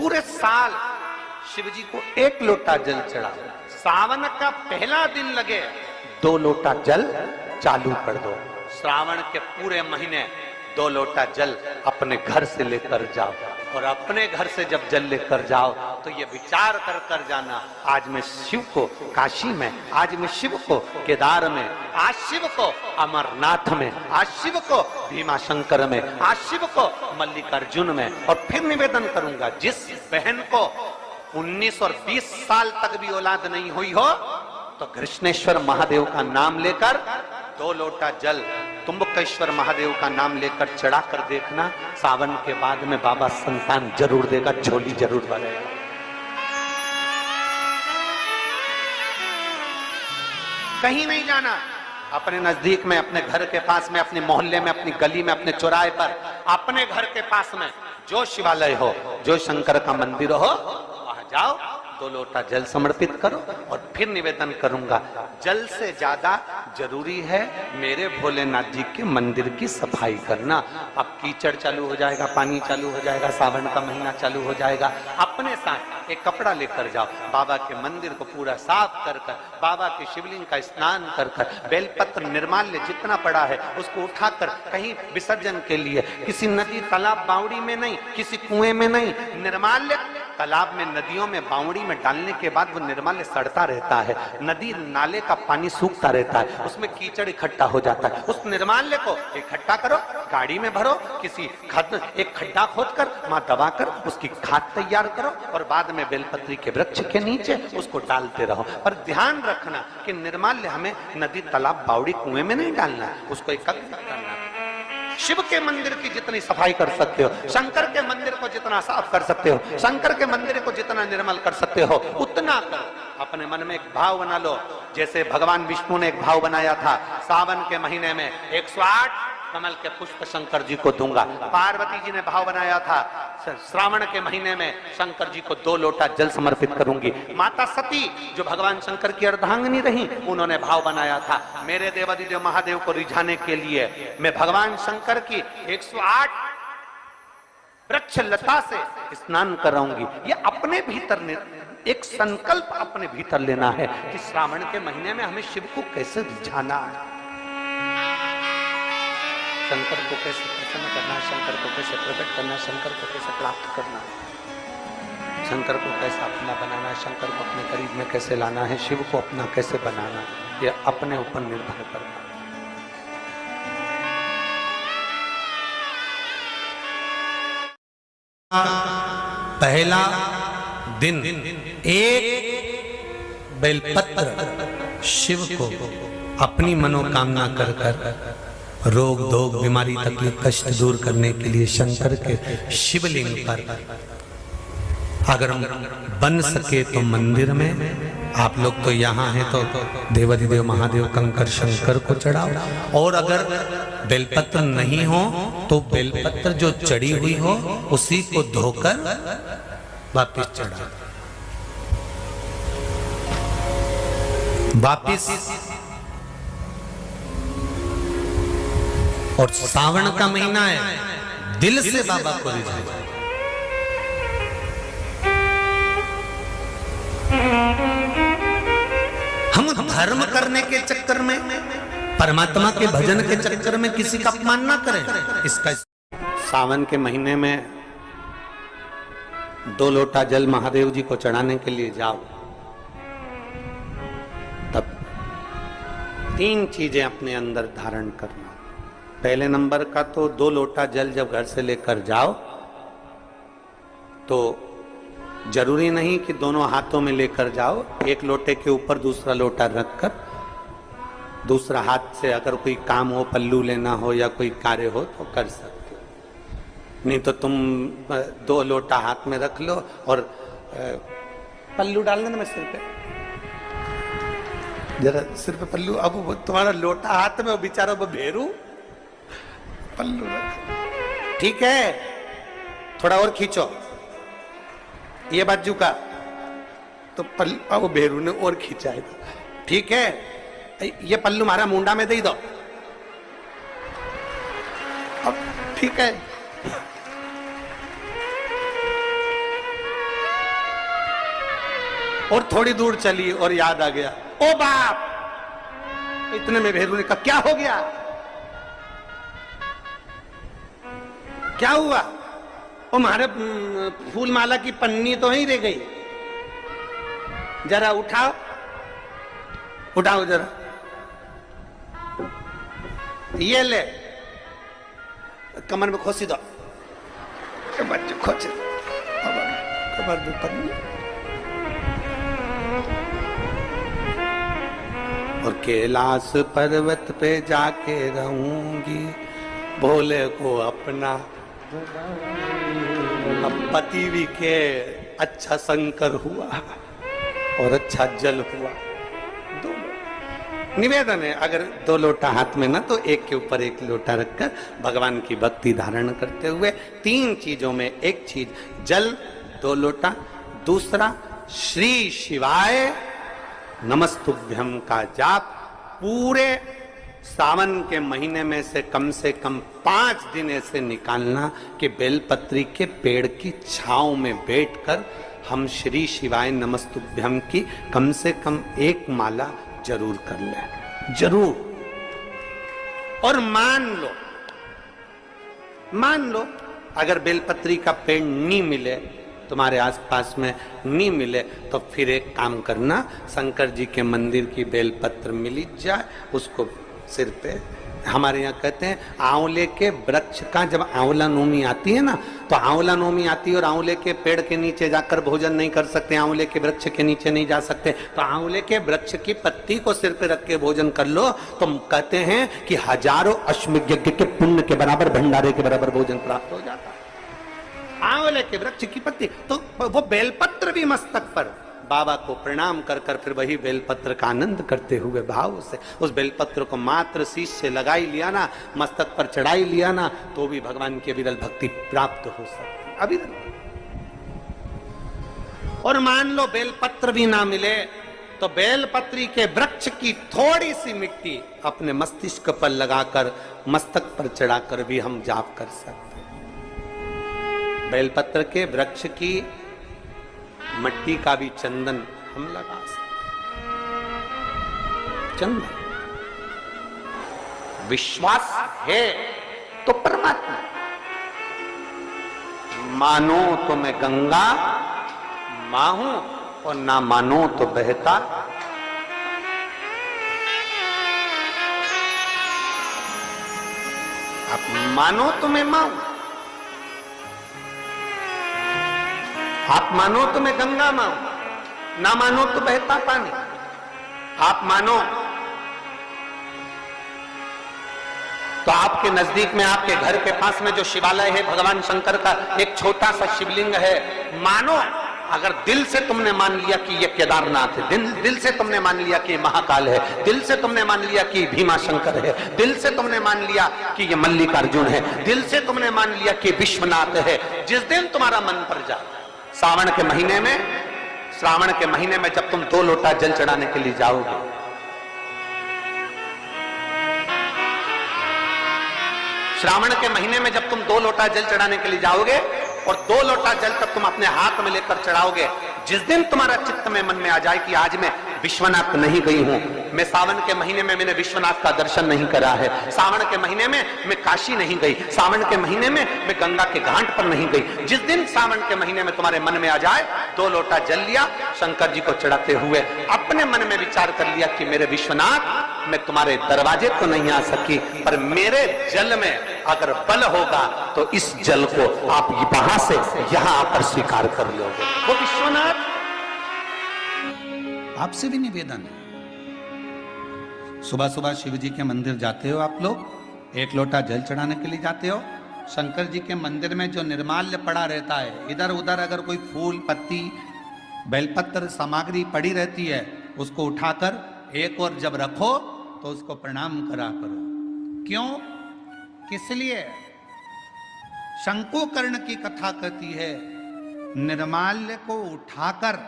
पूरे साल शिव जी को 1 लोटा जल चढ़ा। सावन का पहला दिन लगे 2 लोटा जल चालू कर दो। श्रावण के पूरे महीने 2 लोटा जल अपने घर से लेकर जाओ, और अपने घर से जब जल लेकर जाओ तो ये विचार कर कर जाना, आज मैं शिव को काशी में, आज मैं शिव को केदार में, आज शिव को अमरनाथ में, आज शिव को भीमा शंकर में, आज शिव को मल्लिकार्जुन में। और फिर निवेदन करूंगा, जिस बहन को 19 और 20 साल तक भी औलाद नहीं हुई हो तो कृष्णेश्वर महादेव का नाम लेकर 2 लोटा जल तुम्बकेश्वर महादेव का नाम लेकर चढ़ा कर देखना, सावन के बाद में बाबा संतान जरूर देगा, झोली जरूर भरेगा। कहीं नहीं जाना, अपने नजदीक में, अपने घर के पास में, अपने मोहल्ले में, अपनी गली में, अपने चौराहे पर, अपने घर के पास में जो शिवालय हो, जो शंकर का मंदिर हो, वहां जाओ, 2 लोटा जल समर्पित करो। और फिर निवेदन करूंगा, जल से ज्यादा जरूरी है मेरे भोलेनाथ जी के मंदिर की सफाई करना। अब कीचड़ चालू हो जाएगा, पानी चालू हो जाएगा, सावन का महीना चालू हो जाएगा, अपने साथ एक कपड़ा लेकर जाओ, बाबा के मंदिर को पूरा साफ कर कर, बाबा के शिवलिंग का स्नान कर कर, बेलपत्र निर्माल्य जितना पड़ा है उसको उठाकर कहीं विसर्जन के लिए, किसी नदी तालाब बावड़ी में नहीं, किसी कुएं में नहीं, निर्माल्य तालाब में, नदियों में, बावड़ी में डालने के बाद वो निर्माल्य सड़ता रहता है, नदी नाले का पानी सूखता रहता है, उसमें कीचड़ इकट्ठा हो जाता है। उस निर्माल्य को इकट्ठा करो, गाड़ी में भरो, किसी एक खड्डा खोदकर वहां दबाकर उसकी खाद तैयार करो, और बाद में बेलपत्री के वृक्ष के नीचे उसको डालते रहो। पर ध्यान रखना कि निर्माल्य हमें नदी तालाब बावड़ी कुएं में नहीं डालना है, उसको एकत्रित करना है। शिव के मंदिर की जितनी सफाई कर सकते हो, शंकर के मंदिर को जितना साफ कर सकते हो, शंकर के मंदिर को जितना निर्मल कर सकते हो, उतना करो। अपने मन में एक भाव बना लो, जैसे भगवान विष्णु ने एक भाव बनाया था, सावन के महीने में 108 कमल के पुष्प शंकर जी को दूंगा। पार्वती जी ने भाव बनाया था, श्रावण के महीने में शंकर जी को 2 लोटा जल समर्पित करूंगी। माता सती जो भगवान शंकर की अर्धांगिनी रही, उन्होंने भाव बनाया था, मेरे देवादिदेव महादेव को रिझाने के लिए मैं भगवान शंकर की 108 वृक्ष लता से स्नान कराऊंगी। ये अपने भीतर एक संकल्प अपने भीतर लेना है कि श्रावण के महीने में हमें शिव को कैसे रिझाना है, शंकर को कैसे प्रसन्न करना है, शंकर को कैसे प्रकट करना है, शंकर को कैसे प्राप्त करना है, शंकर को कैसे अपना बनाना है, शंकर को अपने करीब में कैसे लाना है, शिव को अपना कैसे बनाना है, ये अपने ऊपर निर्भर करना है। पहला दिन एक बेलपत्र शिव को अपनी मनोकामना कर कर, रोग धोग बीमारी तकलीफ कष्ट दूर करने के लिए शंकर के शिवलिंग पर, अगर बन सके तो मंदिर में, आप लोग तो यहाँ हैं तो देवादिदेव महादेव कंकर शंकर को चढ़ाओ, और अगर बेलपत्र नहीं हो तो बेलपत्र जो चढ़ी हुई हो उसी को धोकर वापिस चढ़ाओ। वापिस, और सावन का महीना है, दिल से बाबा को रिझाओ। हम धर्म करने के चक्कर में, परमात्मा के भजन के चक्कर में किसी का अपमान ना करें। इसका सावन के महीने में 2 लोटा जल महादेव जी को चढ़ाने के लिए जाओ, तब 3 चीजें अपने अंदर धारण करना। पहले नंबर का तो 2 लोटा जल जब घर से लेकर जाओ तो जरूरी नहीं कि दोनों हाथों में लेकर जाओ, एक लोटे के ऊपर दूसरा लोटा रखकर दूसरा हाथ से अगर कोई काम हो, पल्लू लेना हो या कोई कार्य हो तो कर सकते हो, नहीं तो तुम 2 लोटा हाथ में रख लो और पल्लू डालना ना सिर पे, जरा सिर पे पल्लू, अब वो तुम्हारा लोटा हाथ में, वो बेचारा वो भेरू पल्लू रख, ठीक है, थोड़ा और खींचो ये बाजू का, तो पल्लू वो भेरू ने और खींचाएगा, ठीक है, ये पल्लू हमारा मुंडा में दे दो, अब ठीक है, और थोड़ी दूर चली और याद आ गया, ओ बाप। इतने में भेरू ने कहा, क्या हो गया, क्या हुआ? ओ हमारे फूल माला की पन्नी तो ही रह गई, जरा उठाओ, उठाओ जरा, ये ले, कमर में खोसी दो, खोच कमर में पन्नी। और कैलाश पर्वत पे जाके रहूंगी, भोले को अपना। अब पति भी के अच्छा शंकर हुआ और अच्छा जल हुआ। दो निवेदन है, अगर 2 लोटा हाथ में ना तो एक के ऊपर एक लोटा रखकर भगवान की भक्ति धारण करते हुए 3 चीजों में एक चीज जल 2 लोटा, दूसरा श्री शिवाय नमस्तुभ्यम का जाप पूरे सावन के महीने में से कम 5 दिन ऐसे निकालना कि बेलपत्री के पेड़ की छांव में बैठकर हम श्री शिवाय नमस्तुभ्यम की कम से कम 1 माला जरूर कर लें, जरूर। और मान लो अगर बेलपत्री का पेड़ नहीं मिले, तुम्हारे आसपास में नहीं मिले, तो फिर एक काम करना, शंकर जी के मंदिर की बेलपत्र मिल जाए, उसको सिर पे, हमारे यहाँ कहते हैं आंवले के वृक्ष का जब आंवला नोमी आती है ना, तो आंवला नोमी आती है और आंवले के पेड़ के नीचे जाकर भोजन नहीं कर सकते, आंवले के वृक्ष के नीचे नहीं जा सकते, तो आंवले के वृक्ष की पत्ती को सिर पे रख के भोजन कर लो, तो कहते हैं कि हजारों अश्वमेध यज्ञ के पुण्य के बराबर, भंडारे के बराबर भोजन प्राप्त हो जाता है। आंवले के वृक्ष की पत्ती, तो वो बेलपत्र भी मस्तक पर बाबा को प्रणाम कर कर फिर वही बेलपत्र का आनंद करते हुए भाव से उस बेलपत्र को मात्र शीश से लगाई लिया ना, मस्तक पर चढ़ाई लिया ना, तो भी भगवान की अविरल भक्ति प्राप्त हो सकती, अविरल। और मान लो बेलपत्र भी ना मिले, तो बेलपत्री के वृक्ष की थोड़ी सी मिट्टी अपने मस्तिष्क पर लगाकर, मस्तक पर चढ़ाकर भी हम जाप कर सकते। बेलपत्र के वृक्ष की मट्टी का भी चंदन हम लगा सकते। चंदन विश्वास है तो परमात्मा, मानो तो मैं गंगा मां हूं और ना मानो तो बहता। आप मानो तो मैं मां हूं, आप मानो तो मैं गंगा मां हूं, ना मानो तो बहता पानी। आप मानो तो आपके नजदीक में, आपके घर के पास में जो शिवालय है भगवान शंकर का, एक छोटा सा शिवलिंग है। मानो अगर दिल से तुमने मान लिया कि ये केदारनाथ है, दिल से तुमने मान लिया कि महाकाल है, दिल से तुमने मान लिया कि भीमा शंकर है, दिल से तुमने मान लिया कि ये मल्लिकार्जुन है, दिल से तुमने मान लिया कि विश्वनाथ है। जिस दिन तुम्हारा मन पर जाए, श्रावण के महीने में जब तुम 2 लोटा जल चढ़ाने के लिए जाओगे, श्रावण के महीने में जब तुम 2 लोटा जल चढ़ाने के लिए जाओगे और 2 लोटा जल तक तुम अपने हाथ में लेकर चढ़ाओगे, जिस दिन तुम्हारा चित्त में मन में आ जाए कि आज मैं विश्वनाथ नहीं गई हूं, मैं सावन के महीने में मैंने विश्वनाथ का दर्शन नहीं करा है, सावन के महीने में मैं काशी नहीं गई, सावन के महीने में मैं गंगा के घाट पर नहीं गई, जिस दिन सावन के महीने में तुम्हारे मन में आ जाए, 2 लोटा जल लिया, शंकर जी को चढ़ाते हुए अपने मन में विचार कर लिया कि मेरे विश्वनाथ, मैं तुम्हारे दरवाजे तो नहीं आ सकी, पर मेरे जल में अगर बल होगा तो इस जल को आप वहां से यहां आकर स्वीकार कर लोगे। वो विश्वनाथ, आपसे भी निवेदन है, सुबह सुबह शिव जी के मंदिर जाते हो आप लोग, 1 लोटा जल चढ़ाने के लिए जाते हो, शंकर जी के मंदिर में जो निर्माल्य पड़ा रहता है, इधर उधर अगर कोई फूल पत्ती बेलपत्र सामग्री पड़ी रहती है, उसको उठाकर एक और जब रखो तो उसको प्रणाम करा करो। क्यों? किस लिए? शंकुकर्ण की कथा कहती है, निर्माल्य को उठाकर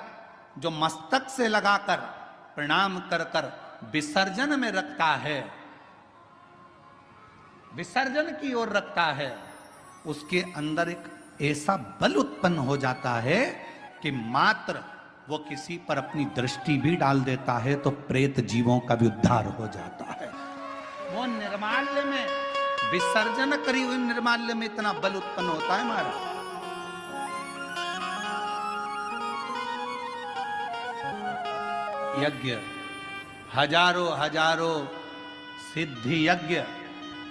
जो मस्तक से लगाकर प्रणाम कर कर विसर्जन में रखता है, विसर्जन की ओर रखता है, उसके अंदर एक ऐसा बल उत्पन्न हो जाता है कि मात्र वो किसी पर अपनी दृष्टि भी डाल देता है तो प्रेत जीवों का भी उद्धार हो जाता है। वो निर्माल्य में, विसर्जन करी हुई निर्माल्य में इतना बल उत्पन्न होता है महाराज। यज्ञ, हजारों हजारों सिद्धि यज्ञ,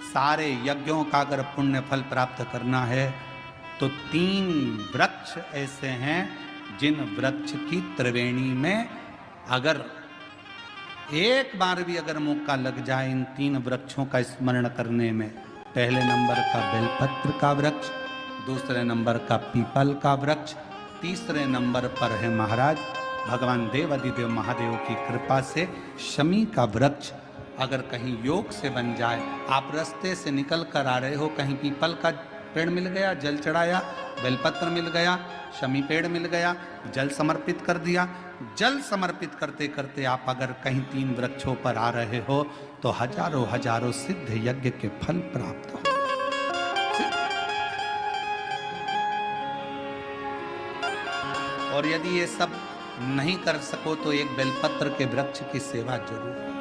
सारे यज्ञों का अगर पुण्य फल प्राप्त करना है तो 3 वृक्ष ऐसे हैं जिन वृक्ष की त्रिवेणी में अगर एक बार भी अगर मौका लग जाए इन 3 वृक्षों का स्मरण करने में, पहले नंबर का बेलपत्र का वृक्ष, दूसरे नंबर का पीपल का वृक्ष, तीसरे नंबर पर है महाराज भगवान देवादिदेव महादेव की कृपा से शमी का वृक्ष। अगर कहीं योग से बन जाए, आप रास्ते से निकल कर आ रहे हो, कहीं पीपल का पेड़ मिल गया, जल चढ़ाया, बेलपत्र मिल गया, शमी पेड़ मिल गया, जल समर्पित कर दिया। जल समर्पित करते करते आप अगर कहीं 3 वृक्षों पर आ रहे हो तो हजारों हजारों सिद्ध यज्ञ के फल प्राप्त हो। और यदि ये सब नहीं कर सको तो एक बेलपत्र के वृक्ष की सेवा जरूर।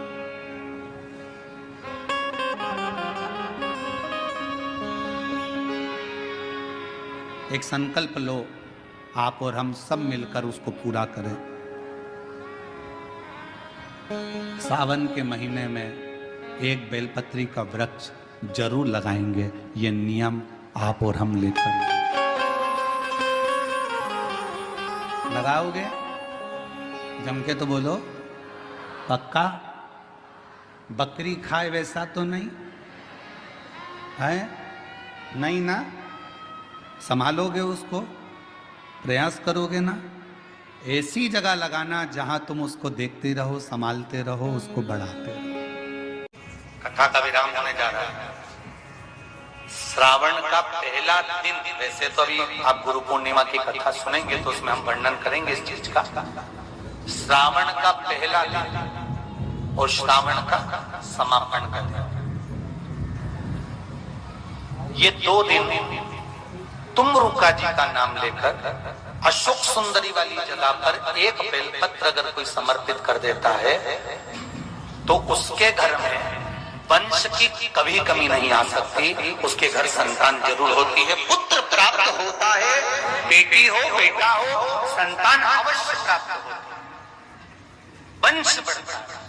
एक संकल्प लो, आप और हम सब मिलकर उसको पूरा करें। सावन के महीने में एक बेलपत्री का वृक्ष जरूर लगाएंगे। ये नियम आप और हम लेकर लगाओगे? जम के तो बोलो, पक्का? बकरी खाए वैसा तो नहीं है? नहीं ना? संभालोगे उसको, प्रयास करोगे ना? ऐसी जगह लगाना जहां तुम उसको देखते रहो, संभालते रहो, उसको बढ़ाते रहो। कथा का विराम होने जा रहा है। श्रावण का पहला दिन, वैसे तो अभी आप गुरु पूर्णिमा की कथा सुनेंगे तो उसमें हम वर्णन करेंगे इस चीज का। श्रावण का पहला दिन और श्रावण का समापन का दिन, ये 2 दिन तुम रुका जी का नाम लेकर अशोक सुंदरी वाली जगह पर एक बेलपत्र अगर कोई समर्पित कर देता है तो उसके घर में वंश की कभी कमी नहीं आ सकती। उसके घर संतान जरूर होती है, पुत्र प्राप्त होता है, बेटी हो बेटा हो संतान अवश्य प्राप्त होता है, वंश बढ़ता है।